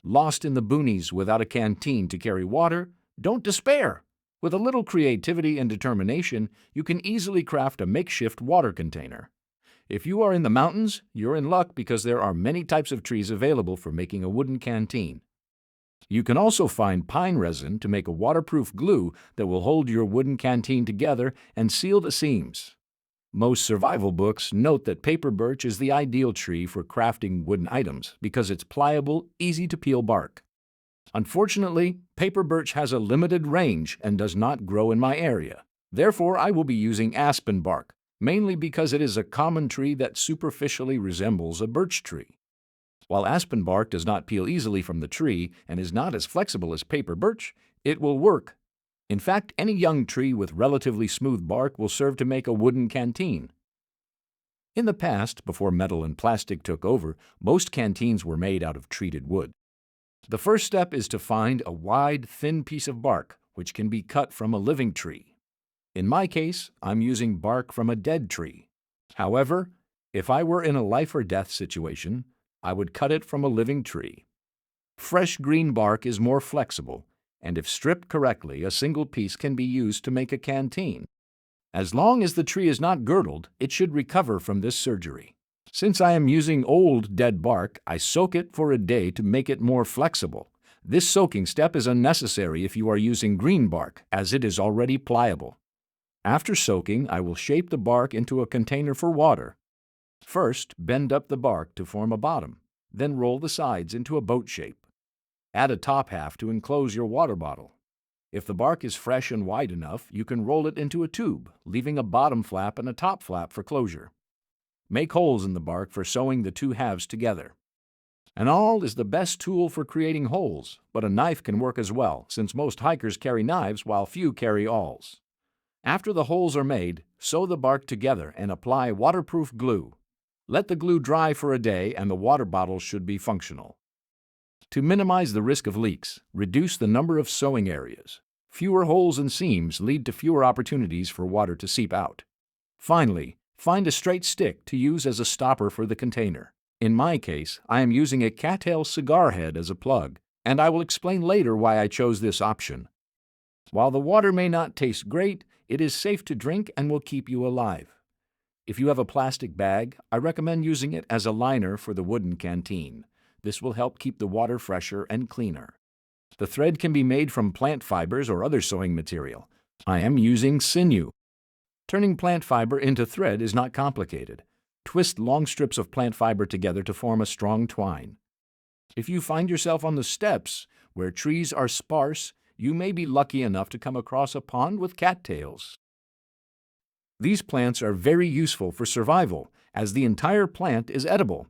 Lost in the boonies without a canteen to carry water? Don't despair! With a little creativity and determination, you can easily craft a makeshift water container. If you are in the mountains, you're in luck because there are many types of trees available for making a wooden canteen. You can also find pine resin to make a waterproof glue that will hold your wooden canteen together and seal the seams. Most survival books note that paper birch is the ideal tree for crafting wooden items because it's pliable, easy to peel bark. Unfortunately, paper birch has a limited range and does not grow in my area. Therefore, I will be using aspen bark, mainly because it is a common tree that superficially resembles a birch tree. While aspen bark does not peel easily from the tree and is not as flexible as paper birch, it will work. In fact, any young tree with relatively smooth bark will serve to make a wooden canteen. In the past, before metal and plastic took over, most canteens were made out of treated wood. The first step is to find a wide, thin piece of bark, which can be cut from a living tree. In my case, I'm using bark from a dead tree. However, if I were in a life or death situation, I would cut it from a living tree. Fresh green bark is more flexible, and if stripped correctly, a single piece can be used to make a canteen. As long as the tree is not girdled, it should recover from this surgery. Since I am using old, dead bark, I soak it for a day to make it more flexible. This soaking step is unnecessary if you are using green bark, as it is already pliable. After soaking, I will shape the bark into a container for water. First, bend up the bark to form a bottom, then roll the sides into a boat shape. Add a top half to enclose your water bottle. If the bark is fresh and wide enough, you can roll it into a tube, leaving a bottom flap and a top flap for closure. Make holes in the bark for sewing the two halves together. An awl is the best tool for creating holes, but a knife can work as well, since most hikers carry knives while few carry awls. After the holes are made, sew the bark together and apply waterproof glue. Let the glue dry for a day and the water bottle should be functional. To minimize the risk of leaks, reduce the number of sewing areas. Fewer holes and seams lead to fewer opportunities for water to seep out. Finally, find a straight stick to use as a stopper for the container. In my case, I am using a cattail cigar head as a plug, and I will explain later why I chose this option. While the water may not taste great, it is safe to drink and will keep you alive. If you have a plastic bag, I recommend using it as a liner for the wooden canteen. This will help keep the water fresher and cleaner. The thread can be made from plant fibers or other sewing material. I am using sinew. Turning plant fiber into thread is not complicated. Twist long strips of plant fiber together to form a strong twine. If you find yourself on the steppes, where trees are sparse, you may be lucky enough to come across a pond with cattails. These plants are very useful for survival, as the entire plant is edible.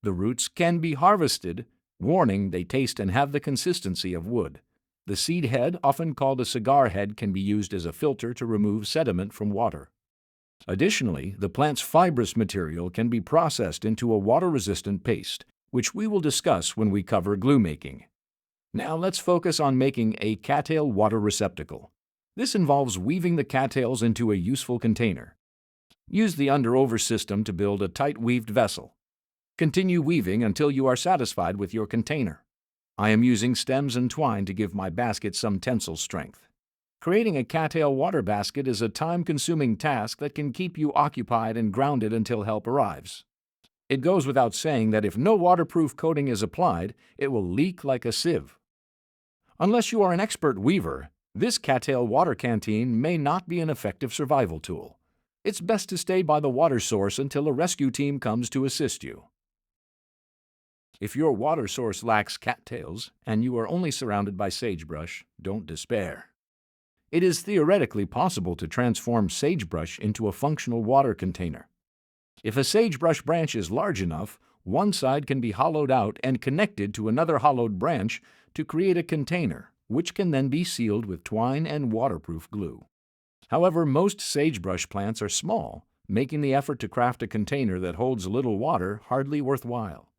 The roots can be harvested. Warning, they taste and have the consistency of wood. The seed head, often called a cigar head, can be used as a filter to remove sediment from water. Additionally, the plant's fibrous material can be processed into a water-resistant paste, which we will discuss when we cover glue making. Now let's focus on making a cattail water receptacle. This involves weaving the cattails into a useful container. Use the under-over system to build a tight weaved vessel. Continue weaving until you are satisfied with your container. I am using stems and twine to give my basket some tensile strength. Creating a cattail water basket is a time-consuming task that can keep you occupied and grounded until help arrives. It goes without saying that if no waterproof coating is applied, it will leak like a sieve. Unless you are an expert weaver, this cattail water canteen may not be an effective survival tool. It's best to stay by the water source until a rescue team comes to assist you. If your water source lacks cattails and you are only surrounded by sagebrush, don't despair. It is theoretically possible to transform sagebrush into a functional water container. If a sagebrush branch is large enough, one side can be hollowed out and connected to another hollowed branch to create a container, which can then be sealed with twine and waterproof glue. However, most sagebrush plants are small, making the effort to craft a container that holds little water hardly worthwhile.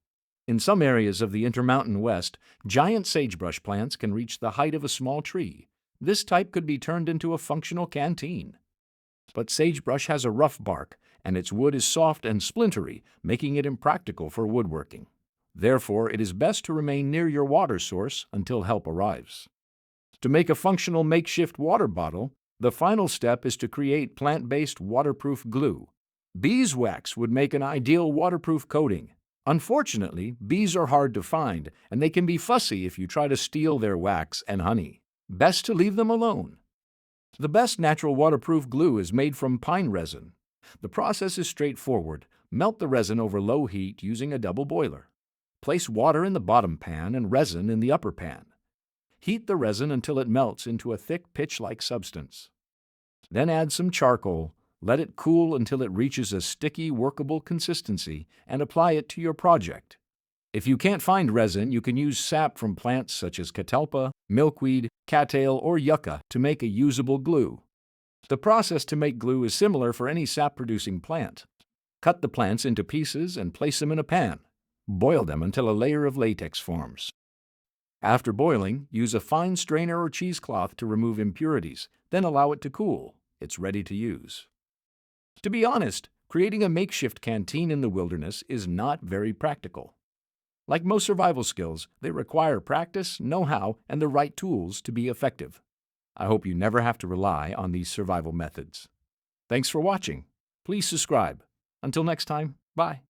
In some areas of the Intermountain West, giant sagebrush plants can reach the height of a small tree. This type could be turned into a functional canteen. But sagebrush has a rough bark, and its wood is soft and splintery, making it impractical for woodworking. Therefore, it is best to remain near your water source until help arrives. To make a functional makeshift water bottle, the final step is to create plant-based waterproof glue. Beeswax would make an ideal waterproof coating. Unfortunately, bees are hard to find, and they can be fussy if you try to steal their wax and honey. Best to leave them alone. The best natural waterproof glue is made from pine resin. The process is straightforward. Melt the resin over low heat using a double boiler. Place water in the bottom pan and resin in the upper pan. Heat the resin until it melts into a thick pitch-like substance. Then add some charcoal. Let it cool until it reaches a sticky, workable consistency and apply it to your project. If you can't find resin, you can use sap from plants such as catalpa, milkweed, cattail, or yucca to make a usable glue. The process to make glue is similar for any sap-producing plant. Cut the plants into pieces and place them in a pan. Boil them until a layer of latex forms. After boiling, use a fine strainer or cheesecloth to remove impurities, then allow it to cool. It's ready to use. To be honest, creating a makeshift canteen in the wilderness is not very practical. Like most survival skills, they require practice, know-how, and the right tools to be effective. I hope you never have to rely on these survival methods. Thanks for watching. Please subscribe. Until next time, bye.